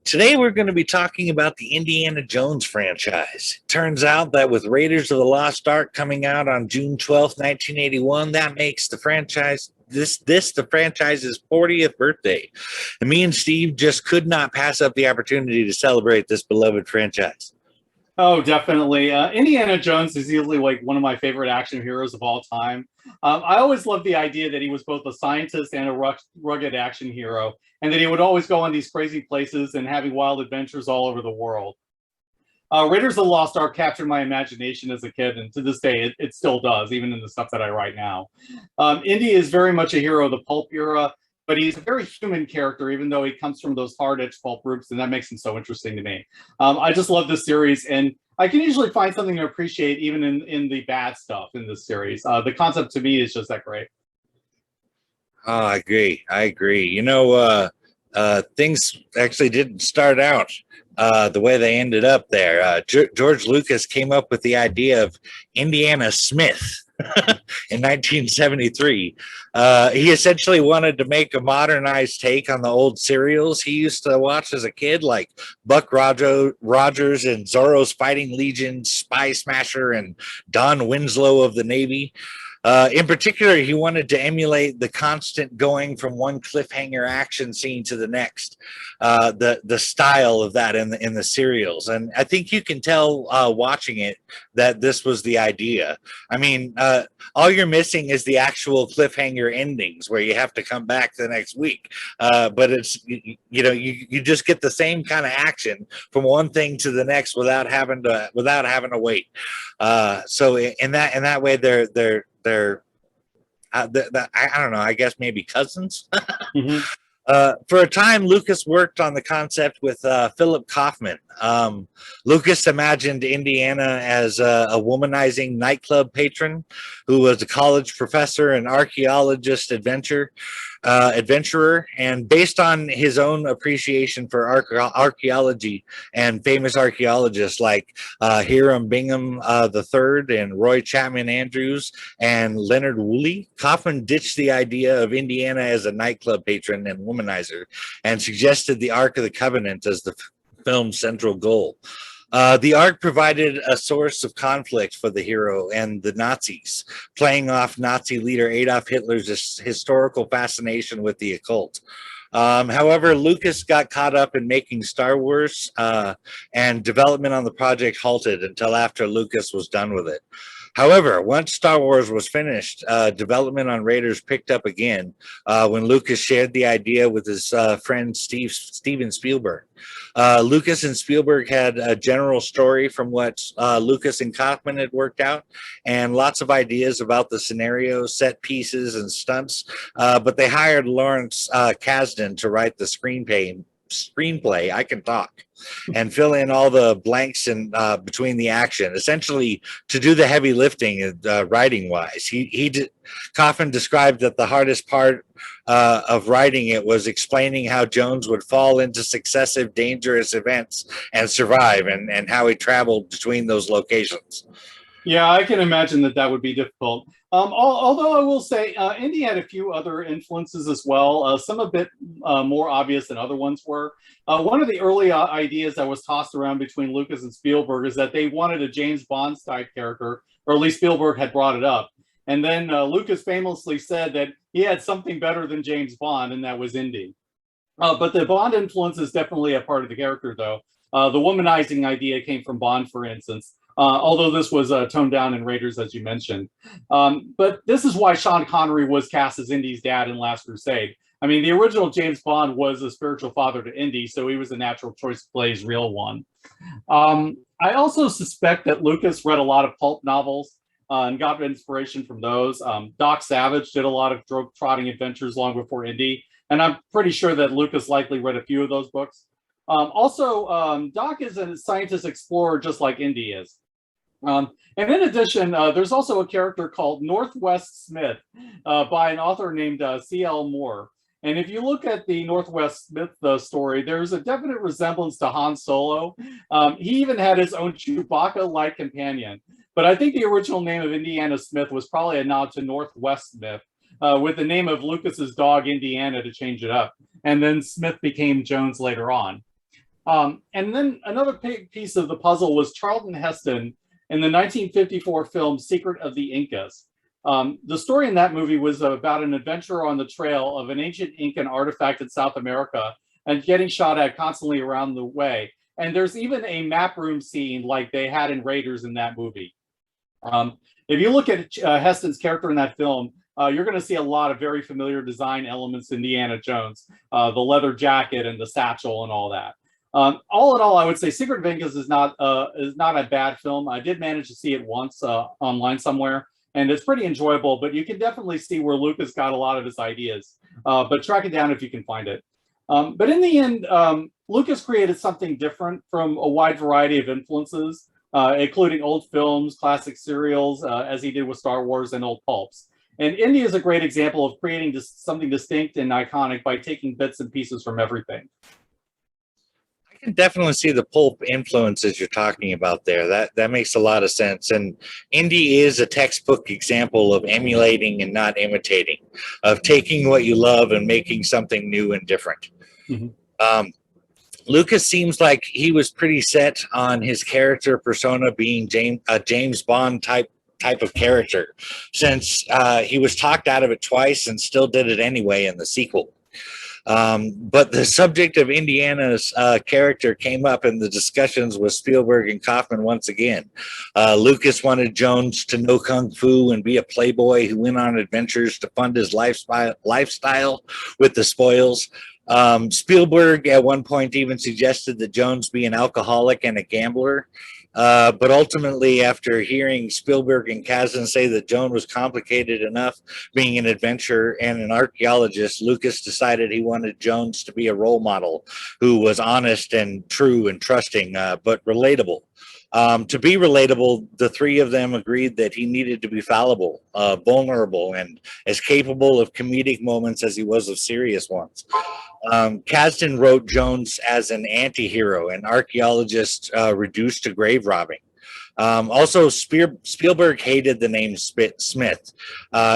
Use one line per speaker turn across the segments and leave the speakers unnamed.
Today, we're going to be talking about the Indiana Jones franchise. Turns out that with Raiders of the Lost Ark coming out on June 12th, 1981, that makes the franchise the franchise's 40th birthday. And me and Steve just could not pass up the opportunity to celebrate this beloved franchise.
Oh, definitely. Indiana Jones is easily like one of my favorite action heroes of all time. I always loved the idea that he was both a scientist and a rugged action hero, and that he would always go on these crazy places and having wild adventures all over the world. Raiders of the Lost Ark captured my imagination as a kid, and to this day, it still does, even in the stuff that I write now. Indy is very much a hero of the pulp era, but he's a very human character, even though he comes from those hard-edged pulp groups, and that makes him so interesting to me. I just love this series, and I can usually find something to appreciate even in the bad stuff in this series. The concept to me is just that great.
Oh, I agree. Things actually didn't start out the way they ended up there. George Lucas came up with the idea of Indiana Smith in 1973. He essentially wanted to make a modernized take on the old serials he used to watch as a kid, like Buck Rogers and Zorro's Fighting Legion, Spy Smasher, and Don Winslow of the Navy. In particular, he wanted to emulate the constant going from one cliffhanger action scene to the next, the style of that in the serials. And I think you can tell watching it that this was the idea. I mean, all you're missing is the actual cliffhanger endings where you have to come back the next week. But it's, you just get the same kind of action from one thing to the next without having to wait. So in that way, they're I don't know, I guess maybe cousins.
Mm-hmm.
For a time, Lucas worked on the concept with Philip Kaufman. Lucas imagined Indiana as a womanizing nightclub patron who was a college professor and archaeologist adventurer. And based on his own appreciation for archaeology and famous archaeologists like Hiram Bingham III and Roy Chapman Andrews and Leonard Woolley, Kaufman ditched the idea of Indiana as a nightclub patron and womanizer and suggested the Ark of the Covenant as the film's central goal. The Ark provided a source of conflict for the hero and the Nazis, playing off Nazi leader Adolf Hitler's historical fascination with the occult. However, Lucas got caught up in making Star Wars, and development on the project halted until after Lucas was done with it. However, once Star Wars was finished, development on Raiders picked up again when Lucas shared the idea with his friend Steven Spielberg. Lucas and Spielberg had a general story from what Lucas and Kaufman had worked out, and lots of ideas about the scenarios, set pieces, and stunts. But they hired Lawrence Kasdan to write the screenplay. I can talk. And fill in all the blanks in between the action, essentially to do the heavy lifting writing wise. Kaufman described that the hardest part of writing it was explaining how Jones would fall into successive dangerous events and survive, and how he traveled between those locations.
Yeah, I can imagine that would be difficult. Although I will say, Indy had a few other influences as well, some a bit more obvious than other ones were. One of the early ideas that was tossed around between Lucas and Spielberg is that they wanted a James Bond type character, or at least Spielberg had brought it up. And then Lucas famously said that he had something better than James Bond, and that was Indy. But the Bond influence is definitely a part of the character, though. The womanizing idea came from Bond, for instance. Although this was toned down in Raiders, as you mentioned. But this is why Sean Connery was cast as Indy's dad in Last Crusade. I mean, the original James Bond was a spiritual father to Indy, so he was a natural choice to play his real one. I also suspect that Lucas read a lot of pulp novels and got inspiration from those. Doc Savage did a lot of trotting adventures long before Indy, and I'm pretty sure that Lucas likely read a few of those books. Doc is a scientist explorer just like Indy is. And in addition, there's also a character called Northwest Smith by an author named C.L. Moore. And if you look at the Northwest Smith story, there's a definite resemblance to Han Solo. He even had his own Chewbacca-like companion. But I think the original name of Indiana Smith was probably a nod to Northwest Smith, with the name of Lucas's dog, Indiana, to change it up. And then Smith became Jones later on. And then another piece of the puzzle was Charlton Heston in the 1954 film Secret of the Incas. The story in that movie was about an adventurer on the trail of an ancient Incan artifact in South America and getting shot at constantly around the way. And there's even a map room scene like they had in Raiders in that movie. If you look at Heston's character in that film, you're going to see a lot of very familiar design elements in Indiana Jones, the leather jacket and the satchel and all that. All in all, I would say Secret of Incas is not a bad film. I did manage to see it once online somewhere, and it's pretty enjoyable. But you can definitely see where Lucas got a lot of his ideas. But track it down if you can find it. But in the end, Lucas created something different from a wide variety of influences, including old films, classic serials, as he did with Star Wars, and old pulps. And Indy is a great example of creating something distinct and iconic by taking bits and pieces from everything.
I can definitely see the pulp influences you're talking about there. That makes a lot of sense. And Indy is a textbook example of emulating and not imitating, of taking what you love and making something new and different. Mm-hmm. Lucas seems like he was pretty set on his character persona being a James Bond type of character, since he was talked out of it twice and still did it anyway in the sequel. But the subject of Indiana's character came up in the discussions with Spielberg and Kaufman once again. Lucas wanted Jones to know kung fu and be a playboy who went on adventures to fund his lifestyle with the spoils. Spielberg at one point even suggested that Jones be an alcoholic and a gambler. But ultimately, after hearing Spielberg and Kasdan say that Jones was complicated enough being an adventurer and an archaeologist, Lucas decided he wanted Jones to be a role model who was honest and true and trusting, but relatable. To be relatable, the three of them agreed that he needed to be fallible, vulnerable, and as capable of comedic moments as he was of serious ones. Kasdan wrote Jones as an anti-hero, an archaeologist reduced to grave robbing. Also, Spielberg hated the name Smith.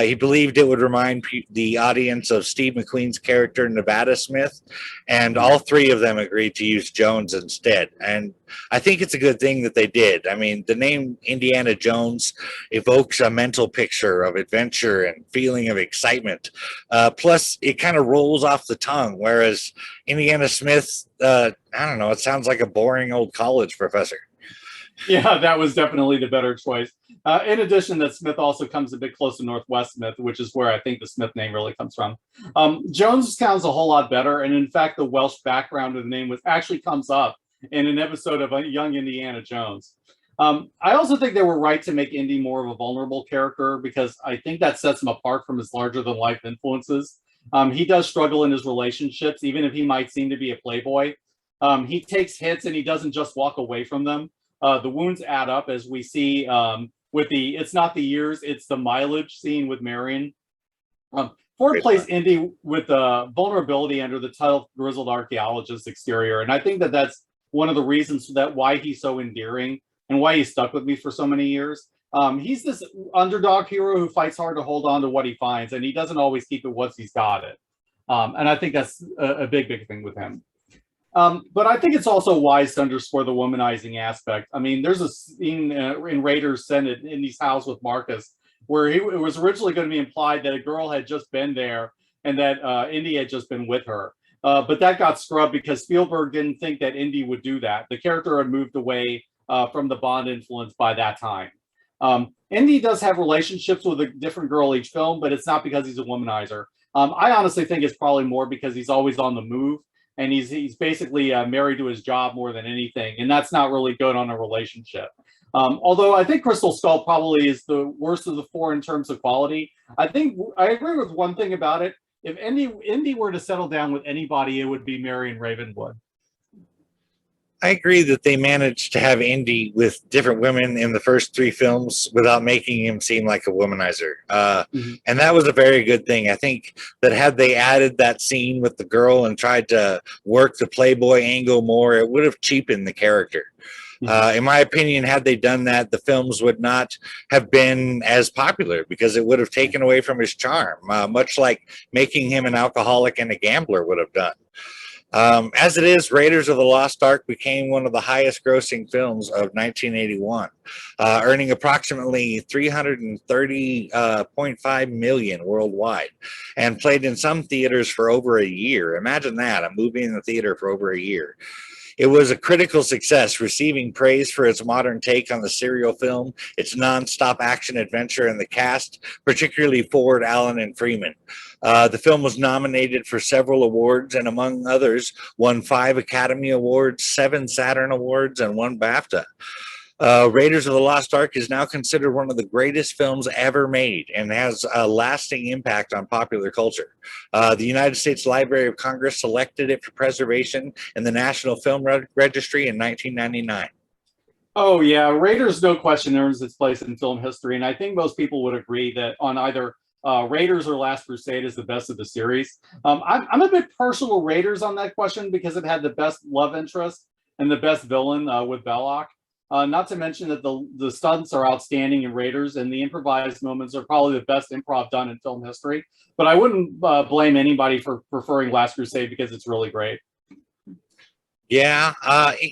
He believed it would remind the audience of Steve McQueen's character Nevada Smith, and all three of them agreed to use Jones instead. And I think it's a good thing that they did. I mean, the name Indiana Jones evokes a mental picture of adventure and feeling of excitement. Plus, it kind of rolls off the tongue, whereas Indiana Smith, I don't know, it sounds like a boring old college professor.
Yeah, that was definitely the better choice. In addition, that Smith also comes a bit close to Northwest Smith, which is where I think the Smith name really comes from. Jones sounds a whole lot better, and in fact, the Welsh background of the name actually comes up in an episode of Young Indiana Jones. I also think they were right to make Indy more of a vulnerable character, because I think that sets him apart from his larger-than-life influences. He does struggle in his relationships, even if he might seem to be a playboy. He takes hits, and he doesn't just walk away from them. The wounds add up, as we see with the "it's not the years, it's the mileage" scene with Marion. Ford plays Indy with vulnerability under the title grizzled archaeologist exterior, and I think that that's one of the reasons that why he's so endearing and why he stuck with me for so many years. He's this underdog hero who fights hard to hold on to what he finds, and he doesn't always keep it once he's got it. And I think that's a big thing with him. But I think it's also wise to underscore the womanizing aspect. I mean, there's a scene in Raiders Senate in his house with Marcus where it was originally going to be implied that a girl had just been there and that Indy had just been with her. But that got scrubbed because Spielberg didn't think that Indy would do that. The character had moved away from the Bond influence by that time. Indy does have relationships with a different girl each film, but it's not because he's a womanizer. I honestly think it's probably more because he's always on the move. And he's basically married to his job more than anything. And that's not really good on a relationship. Although I think Crystal Skull probably is the worst of the four in terms of quality. I agree with one thing about it. If Indy were to settle down with anybody, it would be Marion Ravenwood.
I agree that they managed to have Indy with different women in the first three films without making him seem like a womanizer. And that was a very good thing. I think that had they added that scene with the girl and tried to work the Playboy angle more, it would have cheapened the character. In my opinion, had they done that, the films would not have been as popular because it would have taken away from his charm, much like making him an alcoholic and a gambler would have done. As it is, Raiders of the Lost Ark became one of the highest grossing films of 1981, earning approximately 330.5 million worldwide, and played in some theaters for over a year. Imagine that, a movie in the theater for over a year. It was a critical success, receiving praise for its modern take on the serial film, its non-stop action adventure, and the cast, particularly Ford, Allen, and Freeman. The film was nominated for several awards, and among others, won 5 Academy Awards, 7 Saturn Awards, and 1 BAFTA. Raiders of the Lost Ark is now considered one of the greatest films ever made and has a lasting impact on popular culture. The United States Library of Congress selected it for preservation in the National Film Registry in 1999.
Oh yeah, Raiders, no question, earns its place in film history, and I think most people would agree that on either Raiders or Last Crusade is the best of the series. I'm a bit partial to Raiders on that question because it had the best love interest and the best villain with Belloc. Not to mention that the stunts are outstanding in Raiders, and the improvised moments are probably the best improv done in film history. But I wouldn't blame anybody for preferring Last Crusade because it's really great.
Yeah,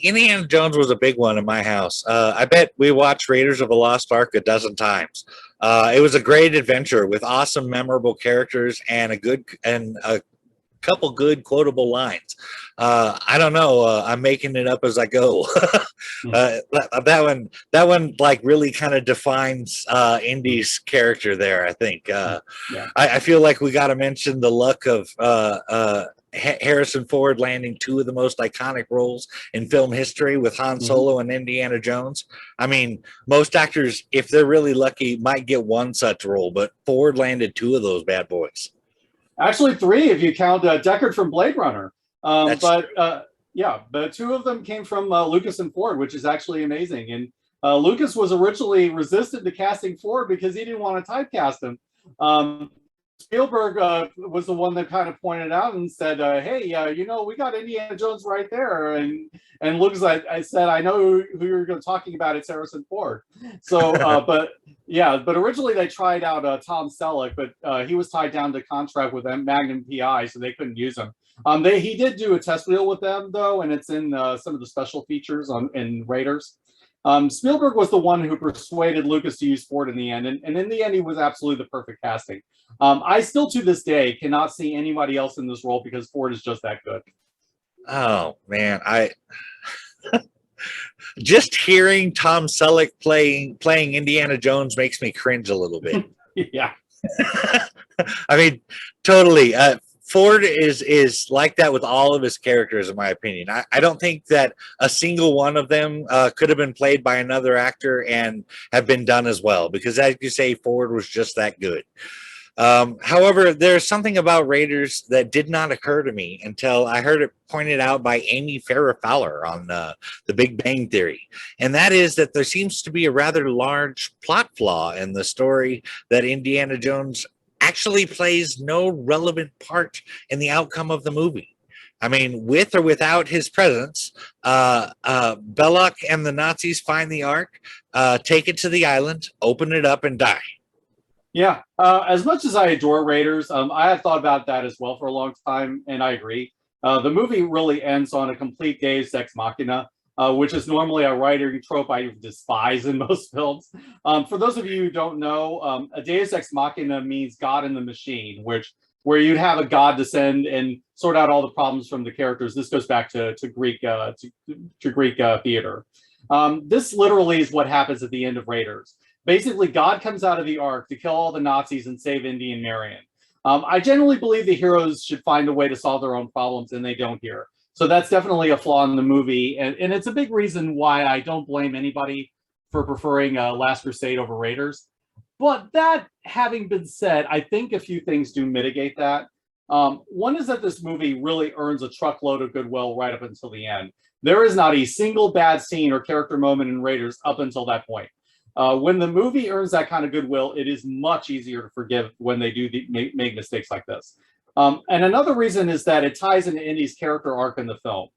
Indiana Jones was a big one in my house. I bet we watched Raiders of the Lost Ark a dozen times. It was a great adventure with awesome, memorable characters and a couple good quotable lines. I don't know. I'm making it up as I go. That one, like really kind of defines Indy's character there. I think. I feel like we got to mention the luck of Harrison Ford landing 2 of the most iconic roles in film history with Han Solo and Indiana Jones. I mean, most actors, if they're really lucky, might get 1 such role, but Ford landed 2 of those bad boys.
Actually, 3 if you count Deckard from Blade Runner. But 2 of them came from Lucas and Ford, which is actually amazing. And Lucas was originally resistant to casting Ford because he didn't want to typecast him. Spielberg was the one that kind of pointed out and said, "Hey, we got Indiana Jones right there." And Lucas, I said, "I know who you're talking about. It's Harrison Ford." So, but originally they tried out Tom Selleck, but he was tied down to contract with Magnum PI, so they couldn't use him. He did do a test reel with them though, and it's in some of the special features in Raiders. Spielberg was the one who persuaded Lucas to use Ford in the end, and in the end, he was absolutely the perfect casting. I still, to this day, cannot see anybody else in this role because Ford is just that good.
Oh man, just hearing Tom Selleck playing Indiana Jones makes me cringe a little bit.
Yeah,
I mean, totally. Ford is like that with all of his characters, in my opinion. I don't think that a single one of them could have been played by another actor and have been done as well, because as you say, Ford was just that good. However, there's something about Raiders that did not occur to me until I heard it pointed out by Amy Farrah Fowler on The Big Bang Theory. And that is that there seems to be a rather large plot flaw in the story, that Indiana Jones actually plays no relevant part in the outcome of the movie. I mean, with or without his presence, Belloc and the Nazis find the Ark, take it to the island, open it up, and die.
Yeah, as much as I adore Raiders, I had thought about that as well for a long time, and I agree. The movie really ends on a complete Deus Ex Machina, which is normally a writing trope I despise in most films. For those of you who don't know, a Deus Ex Machina means God in the machine, where you'd have a god descend and sort out all the problems from the characters. This goes back to Greek theater. This literally is what happens at the end of Raiders. Basically, God comes out of the Ark to kill all the Nazis and save Indy and Marion. I generally believe the heroes should find a way to solve their own problems, and they don't here. So that's definitely a flaw in the movie, and it's a big reason why I don't blame anybody for preferring Last Crusade over Raiders. But that having been said, I think a few things do mitigate that. One is that this movie really earns a truckload of goodwill right up until the end. There is not a single bad scene or character moment in Raiders up until that point. When the movie earns that kind of goodwill, it is much easier to forgive when they do make mistakes like this. And another reason is that it ties into Indy's character arc in the film.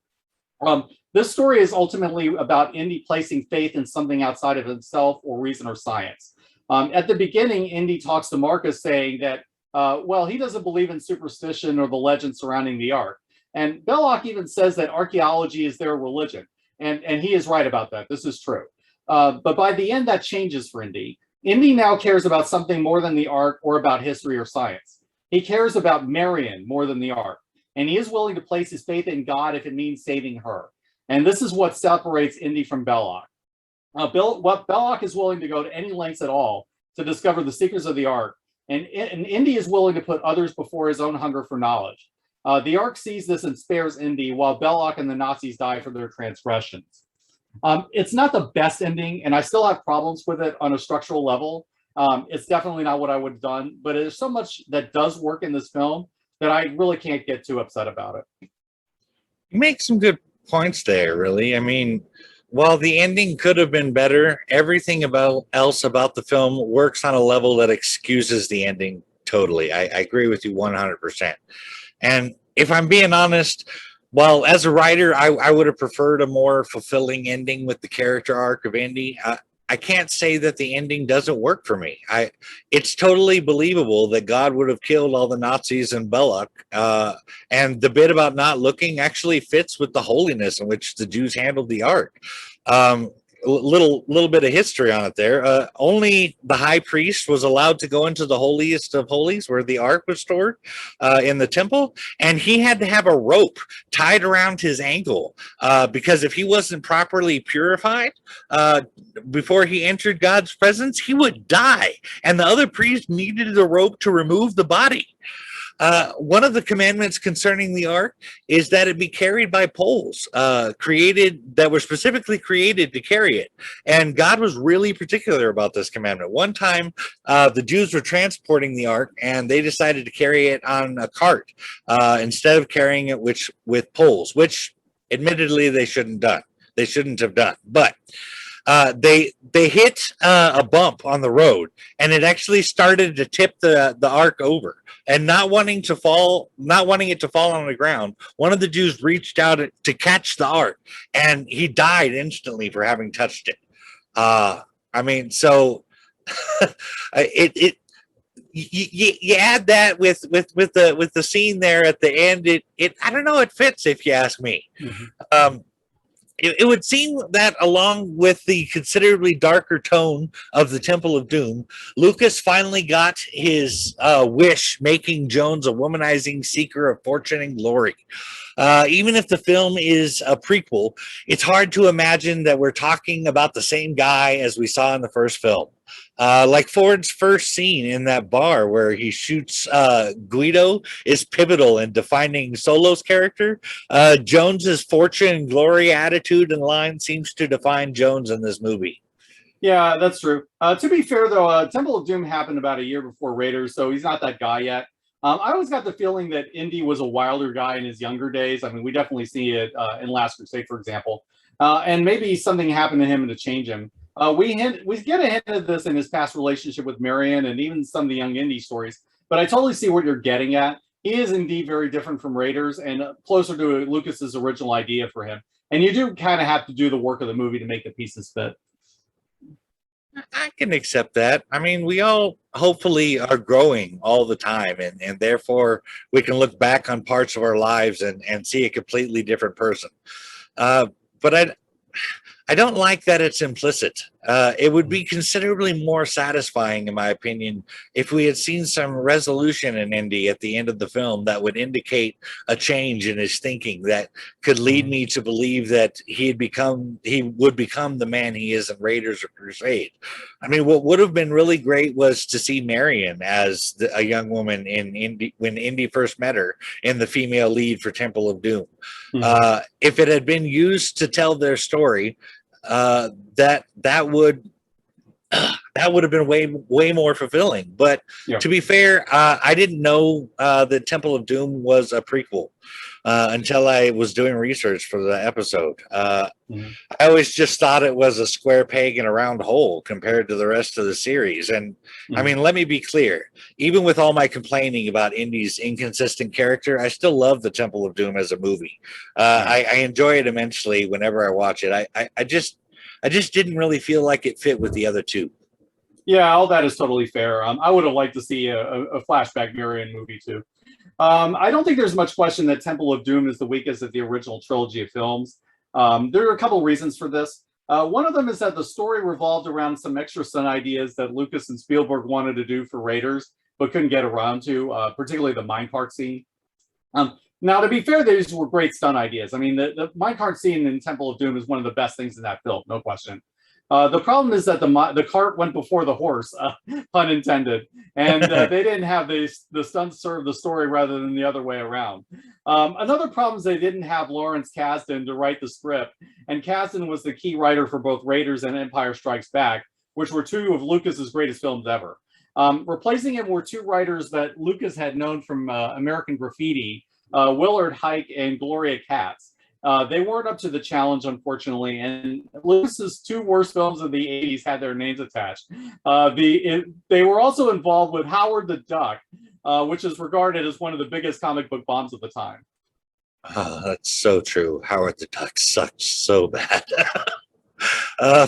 This story is ultimately about Indy placing faith in something outside of himself or reason or science. At the beginning, Indy talks to Marcus saying that, he doesn't believe in superstition or the legend surrounding the Ark. And Belloc even says that archaeology is their religion. And he is right about that. This is true. But by the end, that changes for Indy. Indy now cares about something more than the Ark or about history or science. He cares about Marion more than the Ark. And he is willing to place his faith in God if it means saving her. And this is what separates Indy from Belloc. Belloc is willing to go to any lengths at all to discover the secrets of the Ark. And Indy is willing to put others before his own hunger for knowledge. The Ark sees this and spares Indy, while Belloc and the Nazis die for their transgressions. It's not the best ending, and I still have problems with it on a structural level. It's definitely not what I would have done, but there's so much that does work in this film that I really can't get too upset about it.
You make some good points there, really. I mean, while the ending could have been better, everything else about the film works on a level that excuses the ending totally. I agree with you 100%. And if I'm being honest, well, as a writer, I would have preferred a more fulfilling ending with the character arc of Indy. I can't say that the ending doesn't work for me. It's totally believable that God would have killed all the Nazis in Belloc. And the bit about not looking actually fits with the holiness in which the Jews handled the Ark. Little bit of history on it there. Only the high priest was allowed to go into the holiest of holies where the Ark was stored in the temple, and he had to have a rope tied around his ankle because if he wasn't properly purified before he entered God's presence, he would die, and the other priest needed the rope to remove the body. One of the commandments concerning the Ark is that it be carried by poles, that were specifically created to carry it. And God was really particular about this commandment. One time, the Jews were transporting the Ark, and they decided to carry it on a cart instead of carrying it with poles, which admittedly they shouldn't have done. But they hit a bump on the road, and it actually started to tip the Ark over. And not wanting it to fall on the ground, one of the Jews reached out to catch the Ark, and he died instantly for having touched it. I mean, so you add that with the scene there at the end. It I don't know, it fits if you ask me. Mm-hmm. It would seem that along with the considerably darker tone of the Temple of Doom, Lucas finally got his wish, making Jones a womanizing seeker of fortune and glory. Even if the film is a prequel, it's hard to imagine that we're talking about the same guy as we saw in the first film. Like Ford's first scene in that bar where he shoots Guido is pivotal in defining Solo's character. Jones's fortune and glory attitude and line seems to define Jones in this movie.
Yeah, that's true. To be fair, though, Temple of Doom happened about a year before Raiders, so he's not that guy yet. I always got the feeling that Indy was a wilder guy in his younger days. I mean, we definitely see it in Last Crusade, for example. And maybe something happened to him to change him. We get a hint of this in his past relationship with Marion and even some of the young Indy stories. But I totally see what you're getting at. He is indeed very different from Raiders and closer to Lucas's original idea for him. And you do kind of have to do the work of the movie to make the pieces fit.
I can accept that. I mean, we all hopefully are growing all the time, and therefore we can look back on parts of our lives and see a completely different person. But I don't like that it's implicit. It would be considerably more satisfying, in my opinion, if we had seen some resolution in Indy at the end of the film that would indicate a change in his thinking that could lead me to believe that he would become the man he is in Raiders or Crusade. I mean, what would have been really great was to see Marion as a young woman in Indy when Indy first met her in the female lead for Temple of Doom. Mm-hmm. If it had been used to tell their story, that would have been way more fulfilling. But to be fair, I didn't know that Temple of Doom was a prequel until I was doing research for the episode. I always just thought it was a square peg in a round hole compared to the rest of the series. And I mean, let me be clear, even with all my complaining about Indy's inconsistent character, I still love the Temple of Doom as a movie. I enjoy it immensely whenever I watch it. I just didn't really feel like it fit with the other two.
Yeah, all that is totally fair. I would have liked to see a flashback Marion movie too. I don't think there's much question that Temple of Doom is the weakest of the original trilogy of films. There are a couple reasons for this. One of them is that the story revolved around some extra stunt ideas that Lucas and Spielberg wanted to do for Raiders, but couldn't get around to, particularly the minecart scene. Now, to be fair, these were great stunt ideas. I mean, the minecart scene in Temple of Doom is one of the best things in that film, no question. The problem is that the cart went before the horse, pun intended, and they didn't have the stunts serve the story rather than the other way around. Another problem is they didn't have Lawrence Kasdan to write the script, and Kasdan was the key writer for both Raiders and Empire Strikes Back, which were two of Lucas's greatest films ever. Replacing him were two writers that Lucas had known from American Graffiti, Willard Hike and Gloria Katz. They weren't up to the challenge, unfortunately, and Lucas's two worst films of the 80s had their names attached. They were also involved with Howard the Duck, which is regarded as one of the biggest comic book bombs of the time.
Oh, that's so true. Howard the Duck sucked so bad.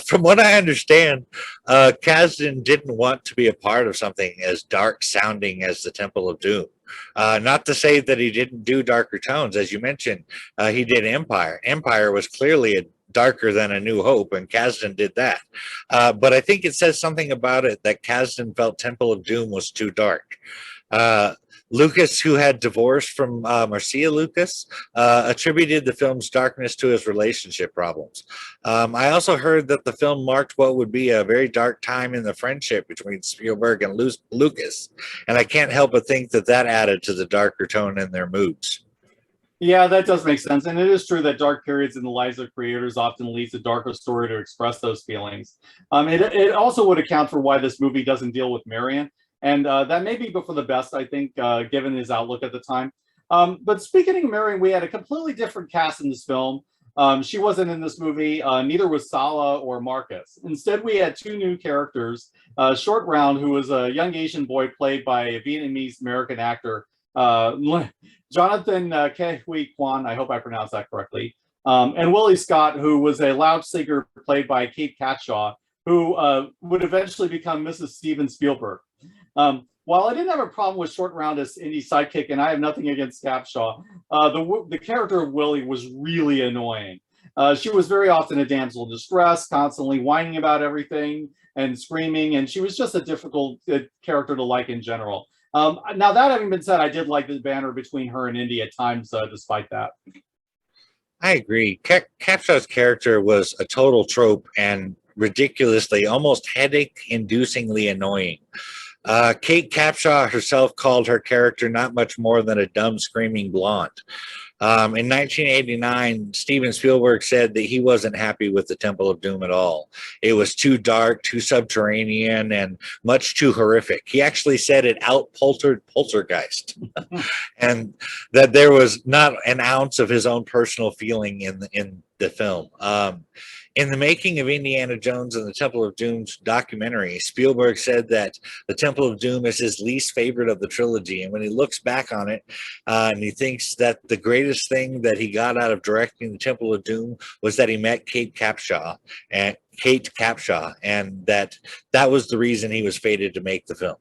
From what I understand, Kasdan didn't want to be a part of something as dark sounding as the Temple of Doom. Not to say that he didn't do darker tones, as you mentioned. He did Empire. Empire was clearly darker than A New Hope, and Kasdan did that. But I think it says something about it that Kasdan felt Temple of Doom was too dark. Lucas, who had divorced from Marcia Lucas, attributed the film's darkness to his relationship problems. I also heard that the film marked what would be a very dark time in the friendship between Spielberg and Lucas, and I can't help but think that that added to the darker tone in their moods.
Yeah, that does make sense. And it is true that dark periods in the lives of creators often leads a darker story to express those feelings. It also would account for why this movie doesn't deal with Marion. And that may be for the best, I think, given his outlook at the time. But speaking of Marion, we had a completely different cast in this film. She wasn't in this movie. Neither was Sala or Marcus. Instead, we had two new characters. Short Round, who was a young Asian boy played by a Vietnamese-American actor, Jonathan Ke Huy Quan, I hope I pronounced that correctly. And Willie Scott, who was a loudspeaker played by Kate Capshaw, who would eventually become Mrs. Steven Spielberg. While I didn't have a problem with Short Round as Indy's sidekick, and I have nothing against Capshaw, the character of Willie was really annoying. She was very often a damsel in distress, constantly whining about everything and screaming, and she was just a difficult character to like in general. Now, that having been said, I did like the banter between her and Indy at times, despite that.
I agree. Capshaw's character was a total trope and ridiculously, almost headache-inducingly annoying. Kate Capshaw herself called her character not much more than a dumb, screaming blonde. In 1989, Steven Spielberg said that he wasn't happy with the Temple of Doom at all. It was too dark, too subterranean, and much too horrific. He actually said it out-poltered Poltergeist, and that there was not an ounce of his own personal feeling in the film. In the making of Indiana Jones and the Temple of Doom's documentary, Spielberg said that the Temple of Doom is his least favorite of the trilogy. And when he looks back on it, and he thinks that the greatest thing that he got out of directing the Temple of Doom was that he met Kate Capshaw, and that was the reason he was fated to make the film.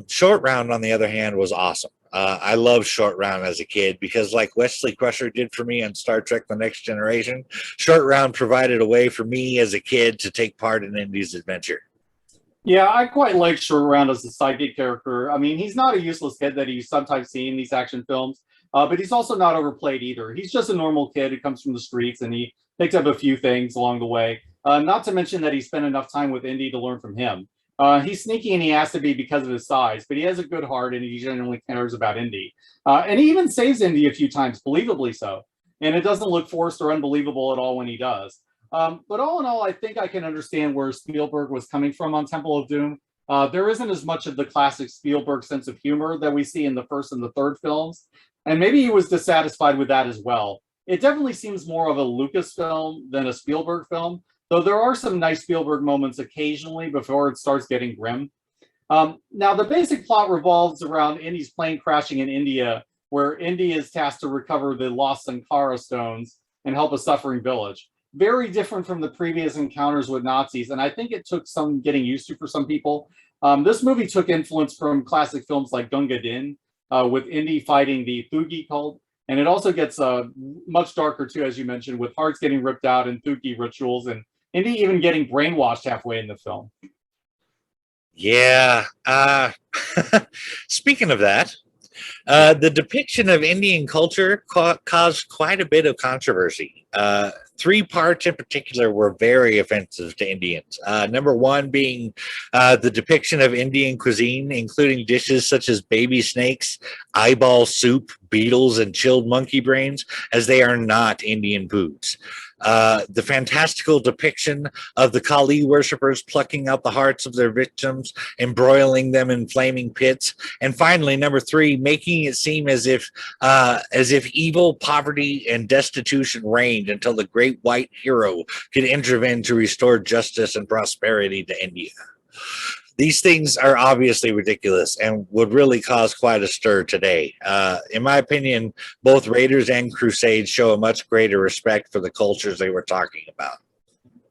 Short Round, on the other hand, was awesome. I loved Short Round as a kid because, like Wesley Crusher did for me on Star Trek The Next Generation, Short Round provided a way for me as a kid to take part in Indy's adventure.
Yeah, I quite like Short Round as a sidekick character. I mean, he's not a useless kid that you sometimes see in these action films, but he's also not overplayed either. He's just a normal kid who comes from the streets, and he picked up a few things along the way. Not to mention that he spent enough time with Indy to learn from him. He's sneaky, and he has to be because of his size, but he has a good heart, and he genuinely cares about Indy. And he even saves Indy a few times, believably so. And it doesn't look forced or unbelievable at all when he does. But all in all, I think I can understand where Spielberg was coming from on Temple of Doom. There isn't as much of the classic Spielberg sense of humor that we see in the first and the third films. And maybe he was dissatisfied with that as well. It definitely seems more of a Lucas film than a Spielberg film, though there are some nice Spielberg moments occasionally before it starts getting grim. Now, the basic plot revolves around Indy's plane crashing in India, where Indy is tasked to recover the lost Sankara stones and help a suffering village. Very different from the previous encounters with Nazis, and I think it took some getting used to for some people. This movie took influence from classic films like Gunga Din, with Indy fighting the Thugi cult. And it also gets much darker too, as you mentioned, with hearts getting ripped out and Thugi rituals, and Indy even getting brainwashed halfway in the film.
Yeah. Speaking of that, the depiction of Indian culture caused quite a bit of controversy. Three parts in particular were very offensive to Indians. Number one being the depiction of Indian cuisine, including dishes such as baby snakes, eyeball soup, beetles, and chilled monkey brains, as they are not Indian foods. The fantastical depiction of the Kali worshippers plucking out the hearts of their victims and broiling them in flaming pits. And finally, number three, making it seem as if evil, poverty, and destitution reigned until the great white hero could intervene to restore justice and prosperity to India. These things are obviously ridiculous and would really cause quite a stir today. In my opinion, both Raiders and Crusade show a much greater respect for the cultures they were talking about.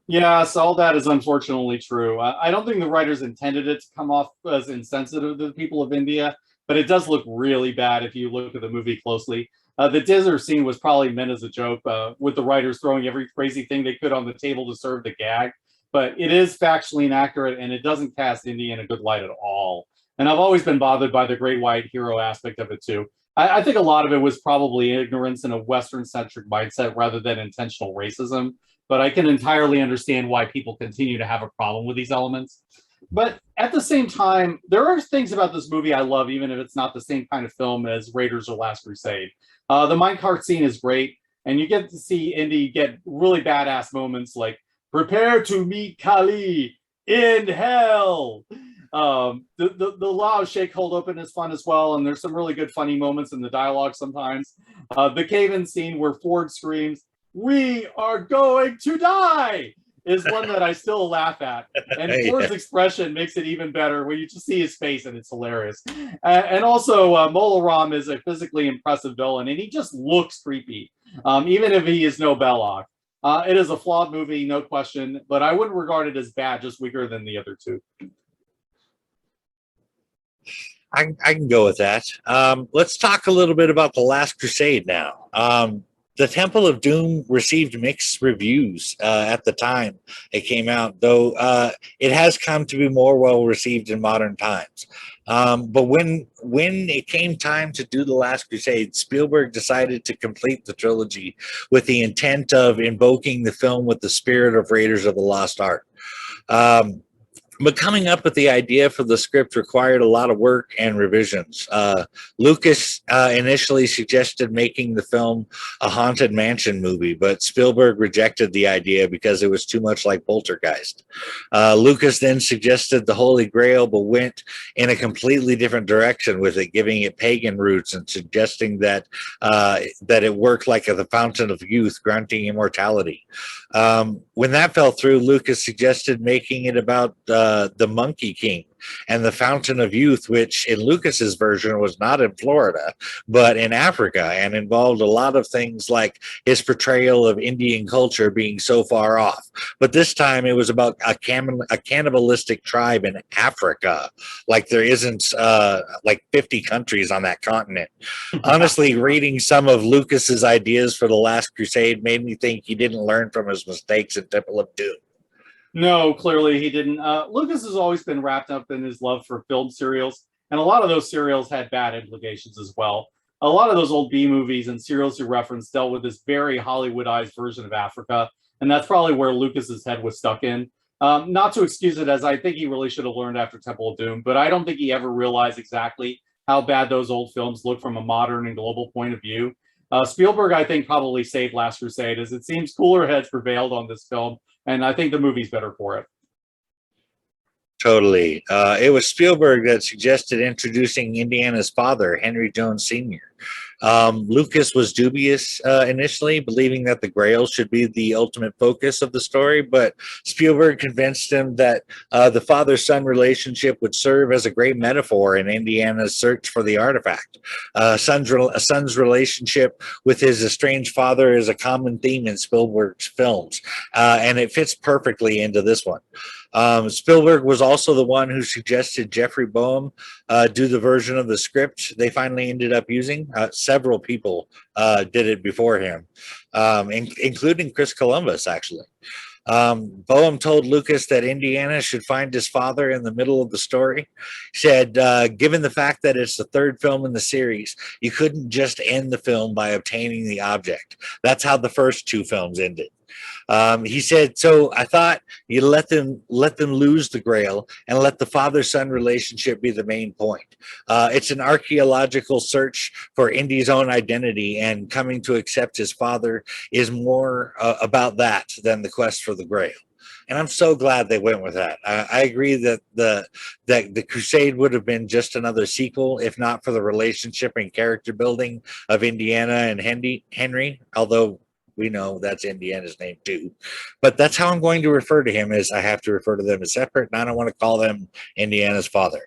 Yes, all that is unfortunately true. I don't think the writers intended it to come off as insensitive to the people of India, but it does look really bad if you look at the movie closely. The desert scene was probably meant as a joke, with the writers throwing every crazy thing they could on the table to serve the gag. But it is factually inaccurate, and it doesn't cast Indy in a good light at all. And I've always been bothered by the great white hero aspect of it too. I think a lot of it was probably ignorance and a Western-centric mindset rather than intentional racism. But I can entirely understand why people continue to have a problem with these elements. But at the same time, there are things about this movie I love, even if it's not the same kind of film as Raiders or Last Crusade. The minecart scene is great, and you get to see Indy get really badass moments like, "Prepare to meet Kali in hell." The Lao shake hold open is fun as well, and there's some really good funny moments in the dialogue sometimes. The cave-in scene where Ford screams, "We are going to die," is one that I still laugh at. And Ford's expression makes it even better when you just see his face, and it's hilarious. And also, Mola Ram is a physically impressive villain, and he just looks creepy, even if he is no Belloc. It is a flawed movie, no question, but I wouldn't regard it as bad, just weaker than the other two.
I can go with that. Let's talk a little bit about The Last Crusade now. The Temple of Doom received mixed reviews at the time it came out, though it has come to be more well received in modern times. But when it came time to do The Last Crusade, Spielberg decided to complete the trilogy with the intent of invoking the film with the spirit of Raiders of the Lost Ark. But coming up with the idea for the script required a lot of work and revisions. Lucas initially suggested making the film a haunted mansion movie, but Spielberg rejected the idea because it was too much like Poltergeist. Lucas then suggested the Holy Grail, but went in a completely different direction with it, giving it pagan roots and suggesting that it worked like the Fountain of Youth, granting immortality. When that fell through, Lucas suggested making it about the Monkey King and the Fountain of Youth, which in Lucas's version was not in Florida, but in Africa, and involved a lot of things like his portrayal of Indian culture being so far off. But this time it was about a cannibalistic tribe in Africa, like there isn't like 50 countries on that continent. Honestly, reading some of Lucas's ideas for The Last Crusade made me think he didn't learn from his mistakes in Temple of Doom.
No, clearly he didn't. Lucas has always been wrapped up in his love for film serials, and a lot of those serials had bad implications as well. A lot of those old B movies and serials you referenced dealt with this very Hollywoodized version of Africa, and that's probably where Lucas's head was stuck in. Not to excuse it, as I think he really should have learned after Temple of Doom, but I don't think he ever realized exactly how bad those old films look from a modern and global point of view. Spielberg, I think, probably saved Last Crusade, as it seems cooler heads prevailed on this film, and I think the movie's better for it.
Totally. It was Spielberg that suggested introducing Indiana's father, Henry Jones Sr. Lucas was dubious initially, believing that the Grail should be the ultimate focus of the story, but Spielberg convinced him that the father-son relationship would serve as a great metaphor in Indiana's search for the artifact. A son's relationship with his estranged father is a common theme in Spielberg's films, and it fits perfectly into this one. Spielberg was also the one who suggested Jeffrey Boehm do the version of the script they finally ended up using. Several people did it before him, including Chris Columbus, actually. Boehm told Lucas that Indiana should find his father in the middle of the story. He said, given the fact that it's the third film in the series, you couldn't just end the film by obtaining the object. That's how the first two films ended. He said, so I thought you let them lose the Grail and let the father-son relationship be the main point. It's an archaeological search for Indy's own identity, and coming to accept his father is more about that than the quest for the Grail. And I'm so glad they went with that. I agree that the Crusade would have been just another sequel if not for the relationship and character building of Indiana and Henry, although we know that's Indiana's name too. But that's how I'm going to refer to him, as I have to refer to them as separate, and I don't want to call them Indiana's father.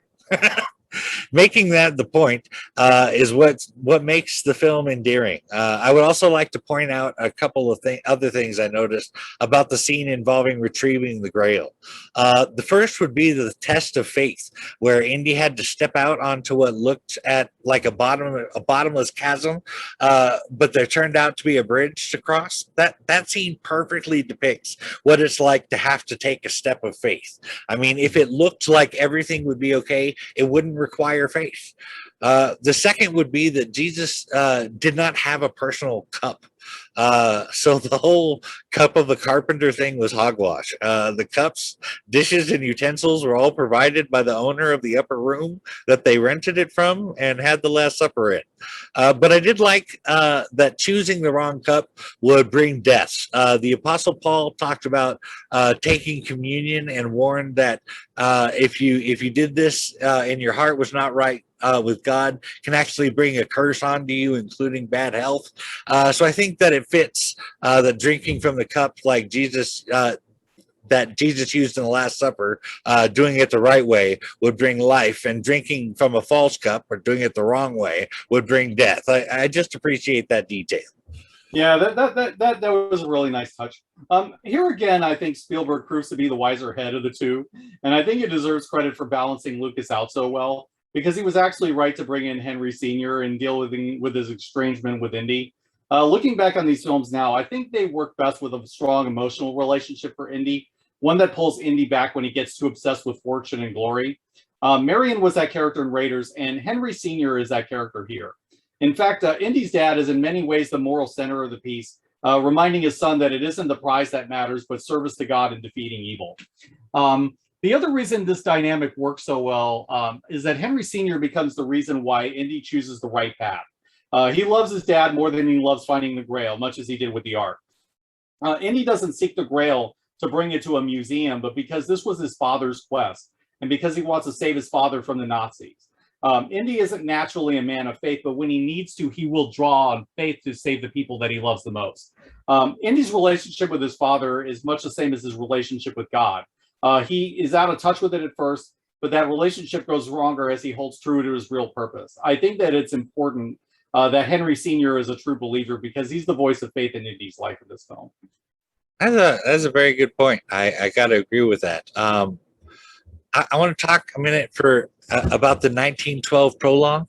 Making that the point is what makes the film endearing. I would also like to point out a couple of other things I noticed about the scene involving retrieving the Grail. The first would be the test of faith, where Indy had to step out onto what looked at like a bottomless chasm, but there turned out to be a bridge to cross. That scene perfectly depicts what it's like to have to take a step of faith. I mean, if it looked like everything would be okay, it wouldn't require faith. The second would be that Jesus did not have a personal cup. So the whole cup of the carpenter thing was hogwash. The cups, dishes, and utensils were all provided by the owner of the upper room that they rented it from and had the Last Supper in. But I did like that choosing the wrong cup would bring deaths. The Apostle Paul talked about taking communion and warned that if you did this and your heart was not right with God, can actually bring a curse onto you, including bad health. So I think that it fits that drinking from the cup like Jesus that Jesus used in the Last Supper, doing it the right way would bring life, and drinking from a false cup or doing it the wrong way would bring death. I just appreciate that detail.
Yeah, that was a really nice touch. Here again, I think Spielberg proves to be the wiser head of the two, and I think he deserves credit for balancing Lucas out so well, because he was actually right to bring in Henry Sr. and deal with his estrangement with Indy. Looking back on these films now, I think they work best with a strong emotional relationship for Indy, one that pulls Indy back when he gets too obsessed with fortune and glory. Marion was that character in Raiders, and Henry Sr. is that character here. In fact, Indy's dad is in many ways the moral center of the piece, reminding his son that it isn't the prize that matters, but service to God in defeating evil. The other reason this dynamic works so well is that Henry Sr. becomes the reason why Indy chooses the right path. He loves his dad more than he loves finding the Grail, much as he did with the Ark. Indy doesn't seek the Grail to bring it to a museum, but because this was his father's quest, and because he wants to save his father from the Nazis. Indy isn't naturally a man of faith, but when he needs to, he will draw on faith to save the people that he loves the most. Indy's relationship with his father is much the same as his relationship with God. He is out of touch with it at first, but that relationship grows stronger as he holds true to his real purpose. I think that it's important that Henry Sr. is a true believer, because he's the voice of faith in Indy's life in this film.
That's a very good point. I got to agree with that. I want to talk a minute about the 1912 prologue.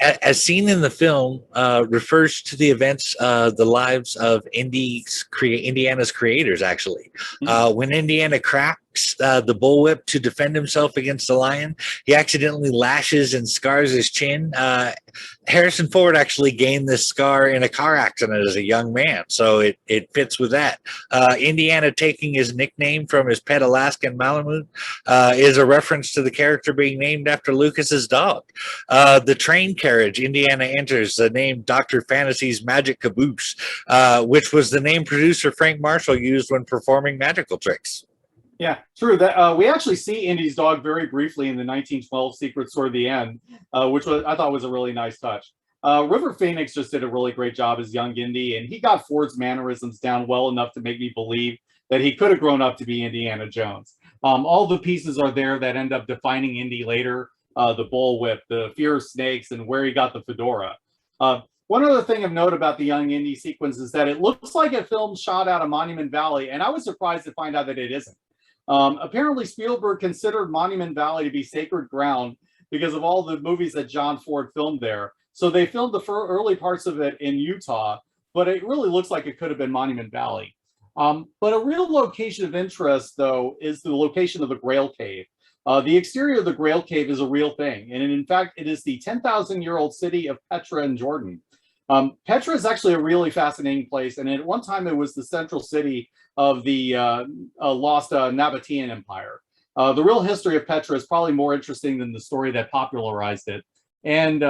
As seen in the film, refers to the events, the lives of Indiana's creators, actually. When Indiana cracks the bullwhip to defend himself against the lion, he accidentally lashes and scars his chin. Harrison Ford actually gained this scar in a car accident as a young man, so it fits with that. Indiana taking his nickname from his pet Alaskan Malamute is a reference to the character being named after Lucas's dog. The train carriage Indiana enters, the name Dr. Fantasy's Magic Caboose, which was the name producer Frank Marshall used when performing magical tricks.
Yeah, true. That we actually see Indy's dog very briefly in the 1912 sequence toward the end, which I thought was a really nice touch. River Phoenix just did a really great job as young Indy, and he got Ford's mannerisms down well enough to make me believe that he could have grown up to be Indiana Jones. All the pieces are there that end up defining Indy later, the bullwhip, the fear of snakes, and where he got the fedora. One other thing of note about the young Indy sequence is that it looks like a film shot out of Monument Valley, and I was surprised to find out that it isn't. Apparently, Spielberg considered Monument Valley to be sacred ground because of all the movies that John Ford filmed there. So they filmed the early parts of it in Utah, but it really looks like it could have been Monument Valley. But a real location of interest, though, is the location of the Grail Cave. The exterior of the Grail Cave is a real thing, and in fact, it is the 10,000-year-old city of Petra in Jordan. Petra is actually a really fascinating place, and at one time it was the central city of the lost Nabatean Empire. The real history of Petra is probably more interesting than the story that popularized it. And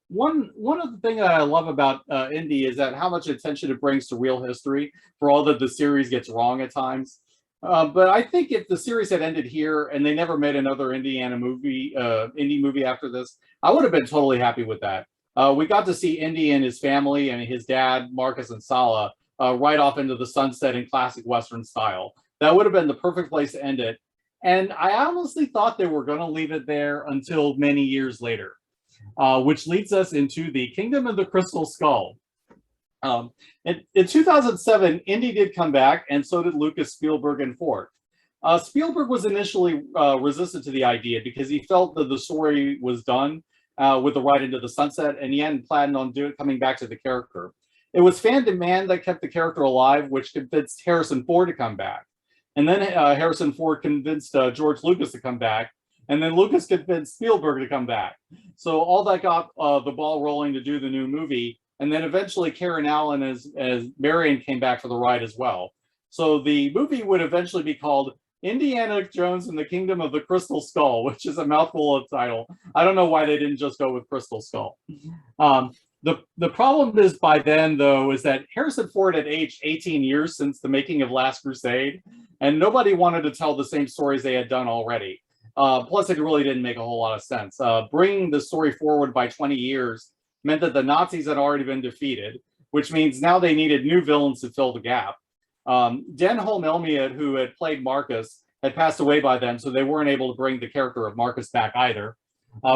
one of the things that I love about Indy is that how much attention it brings to real history, for all that the series gets wrong at times. But I think if the series had ended here and they never made another Indiana movie, Indy movie after this, I would have been totally happy with that. We got to see Indy and his family and his dad, Marcus and Sala, right off into the sunset in classic Western style. That would have been the perfect place to end it. And I honestly thought they were going to leave it there until many years later, which leads us into the Kingdom of the Crystal Skull. In 2007, Indy did come back, and so did Lucas, Spielberg, and Ford. Spielberg was initially resistant to the idea because he felt that the story was done with the Ride into the Sunset, and he hadn't planned on coming back to the character. It was fan demand that kept the character alive, which convinced Harrison Ford to come back. And then Harrison Ford convinced George Lucas to come back, and then Lucas convinced Spielberg to come back. So all that got the ball rolling to do the new movie. And then eventually Karen Allen as Marion came back for the ride as well. So the movie would eventually be called Indiana Jones and the Kingdom of the Crystal Skull, which is a mouthful of title. I don't know why they didn't just go with Crystal Skull. The problem is by then, though, is that Harrison Ford had aged 18 years since the making of Last Crusade, and nobody wanted to tell the same stories they had done already. Plus, it really didn't make a whole lot of sense. Bringing the story forward by 20 years meant that the Nazis had already been defeated, which means now they needed new villains to fill the gap. Denholm Elliott, who had played Marcus, had passed away by then, so they weren't able to bring the character of Marcus back either.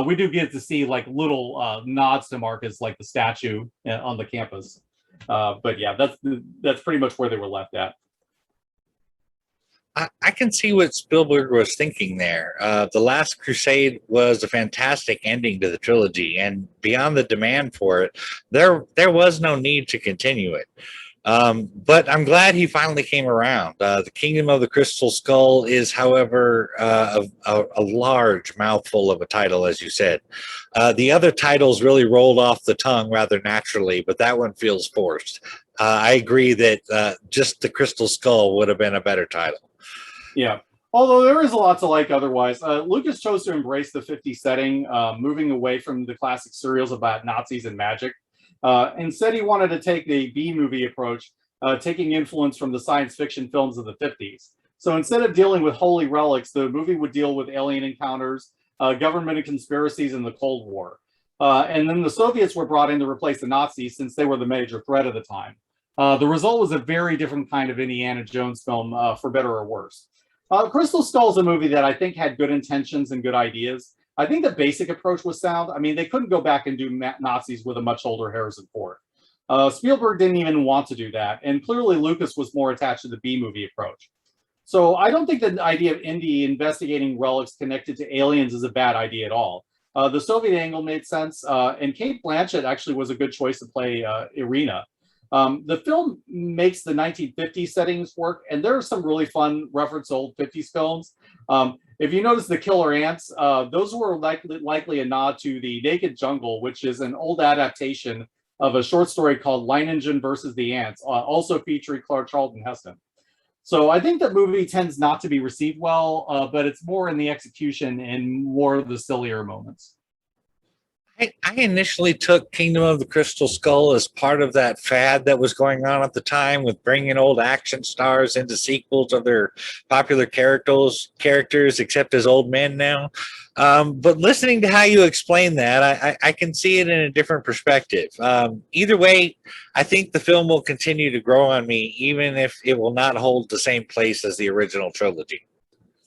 We do get to see like little nods to Marcus, like the statue on the campus. But yeah, that's pretty much where they were left at.
I can see what Spielberg was thinking there. The Last Crusade was a fantastic ending to the trilogy, and beyond the demand for it, there was no need to continue it. But I'm glad he finally came around. The Kingdom of the Crystal Skull is, however, a large mouthful of a title, as you said. The other titles really rolled off the tongue rather naturally, but that one feels forced. I agree that just the Crystal Skull would have been a better title.
Yeah, although there is a lot to like otherwise. Lucas chose to embrace the 50s setting, moving away from the classic serials about Nazis and magic. Instead, he wanted to take the B-movie approach, taking influence from the science fiction films of the 50s. So instead of dealing with holy relics, the movie would deal with alien encounters, government conspiracies, and the Cold War. And then the Soviets were brought in to replace the Nazis since they were the major threat at the time. The result was a very different kind of Indiana Jones film, for better or worse. Crystal Skull is a movie that I think had good intentions and good ideas. I think the basic approach was sound. I mean, they couldn't go back and do Nazis with a much older Harrison Ford. Spielberg didn't even want to do that, and clearly Lucas was more attached to the B-movie approach. So I don't think the idea of Indy investigating relics connected to aliens is a bad idea at all. The Soviet angle made sense, and Cate Blanchett actually was a good choice to play Irina. The film makes the 1950s settings work, and there are some really fun reference to old 50s films. If you notice the killer ants, those were likely a nod to The Naked Jungle, which is an old adaptation of a short story called Leiningen versus the Ants, also featuring Charlton Heston. So I think the movie tends not to be received well, but it's more in the execution and more of the sillier moments.
I initially took Kingdom of the Crystal Skull as part of that fad that was going on at the time with bringing old action stars into sequels of their popular characters except as old men now. But listening to how you explain that, I can see it in a different perspective. Either way, I think the film will continue to grow on me, even if it will not hold the same place as the original trilogy.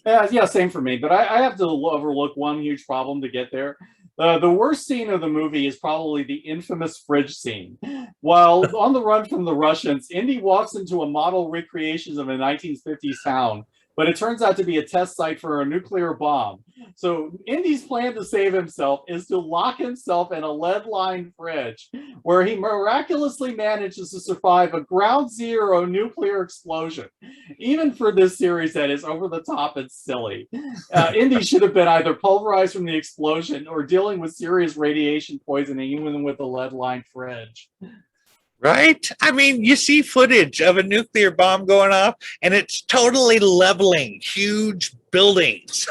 Yeah, same for me. But I have to overlook one huge problem to get there. The worst scene of the movie is probably the infamous fridge scene. While on the run from the Russians, Indy walks into a model recreation of a 1950s town but it turns out to be a test site for a nuclear bomb. So Indy's plan to save himself is to lock himself in a lead-lined fridge, where he miraculously manages to survive a ground zero nuclear explosion. Even for this series that is over the top and silly, Indy should have been either pulverized from the explosion or dealing with serious radiation poisoning, even with a lead-lined fridge.
Right? I mean, you see footage of a nuclear bomb going off, and it's totally leveling huge buildings.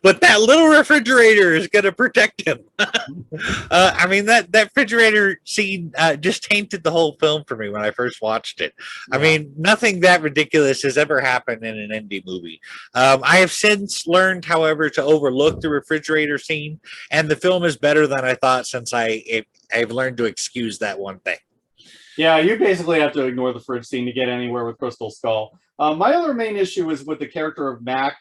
But that little refrigerator is going to protect him. I mean, that refrigerator scene just tainted the whole film for me when I first watched it. Yeah. I mean, nothing that ridiculous has ever happened in an indie movie. I have since learned, however, to overlook the refrigerator scene, and the film is better than I thought since I've learned to excuse that one thing.
Yeah, you basically have to ignore the fridge scene to get anywhere with Crystal Skull. My other main issue is with the character of Mac,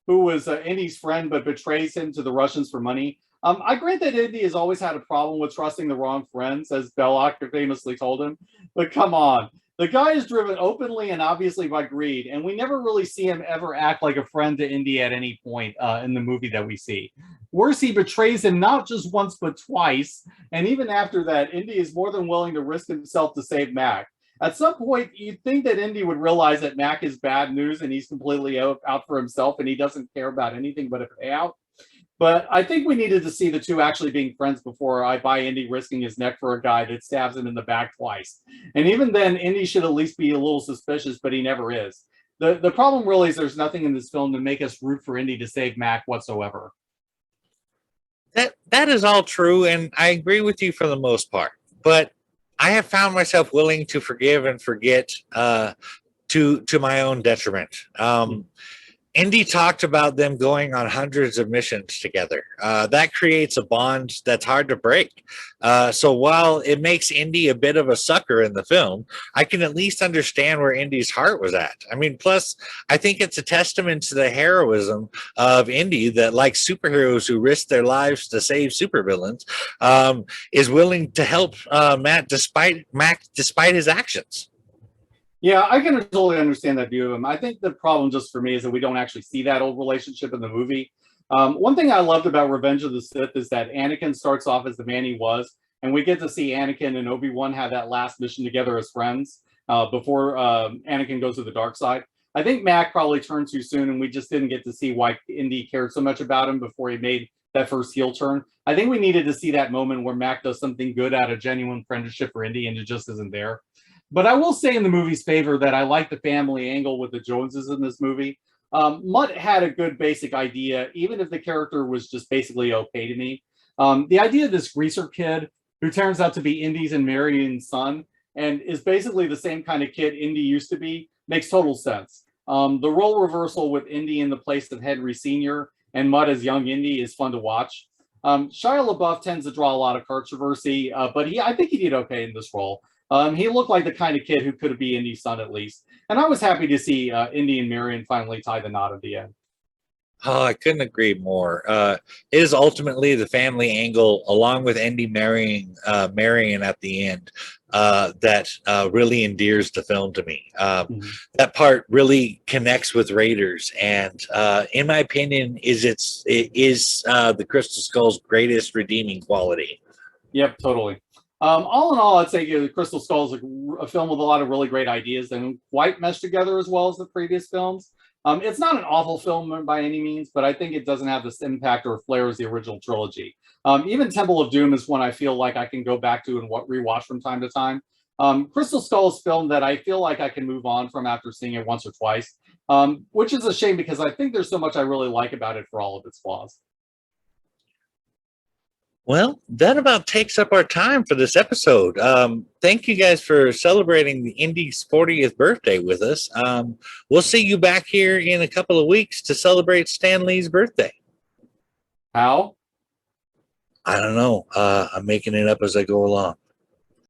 who was Indy's friend but betrays him to the Russians for money. I grant that Indy has always had a problem with trusting the wrong friends, as Belloc famously told him. But come on, the guy is driven openly and obviously by greed, and we never really see him ever act like a friend to Indy at any point in the movie that we see. Worse, he betrays him not just once but twice, and even after that, Indy is more than willing to risk himself to save Mac. At some point, you'd think that Indy would realize that Mac is bad news and he's completely out for himself and he doesn't care about anything but a payout. But I think we needed to see the two actually being friends before I buy Indy risking his neck for a guy that stabs him in the back twice. And even then, Indy should at least be a little suspicious, but he never is. The problem really is there's nothing in this film to make us root for Indy to save Mac whatsoever.
That is all true, and I agree with you for the most part. But I have found myself willing to forgive and forget to my own detriment. Indy talked about them going on hundreds of missions together. That creates a bond that's hard to break. So while it makes Indy a bit of a sucker in the film, I can at least understand where Indy's heart was at. I mean, plus, I think it's a testament to the heroism of Indy that, like superheroes who risk their lives to save supervillains, is willing to help Mac despite his actions.
Yeah, I can totally understand that view of him. I think the problem just for me is that we don't actually see that old relationship in the movie. One thing I loved about Revenge of the Sith is that Anakin starts off as the man he was, and we get to see Anakin and Obi-Wan have that last mission together as friends before Anakin goes to the dark side. I think Mac probably turned too soon, and we just didn't get to see why Indy cared so much about him before he made that first heel turn. I think we needed to see that moment where Mac does something good out of genuine friendship for Indy, and it just isn't there. But I will say in the movie's favor that I like the family angle with the Joneses in this movie. Mutt had a good basic idea, even if the character was just basically okay to me. The idea of this greaser kid who turns out to be Indy's and Marion's son and is basically the same kind of kid Indy used to be makes total sense. The role reversal with Indy in the place of Henry Sr. and Mutt as young Indy is fun to watch. Shia LaBeouf tends to draw a lot of controversy, but I think he did okay in this role. He looked like the kind of kid who could be Indy's son at least. And I was happy to see Indy and Marion finally tie the knot at the end.
Oh, I couldn't agree more. It is ultimately the family angle, along with Indy marrying Marion at the end, that really endears the film to me. That part really connects with Raiders, and in my opinion, it is the Crystal Skull's greatest redeeming quality.
Yep, totally. All in all, I'd say the Crystal Skull is a film with a lot of really great ideas and quite meshed together as well as the previous films. It's not an awful film by any means, but I think it doesn't have this impact or flair as the original trilogy. Even Temple of Doom is one I feel like I can go back to and rewatch from time to time. Crystal Skull is a film that I feel like I can move on from after seeing it once or twice, which is a shame because I think there's so much I really like about it for all of its flaws.
Well, that about takes up our time for this episode. Thank you guys for celebrating the Indy's 40th birthday with us. We'll see you back here in a couple of weeks to celebrate Stan Lee's birthday.
How?
I don't know. I'm making it up as I go along.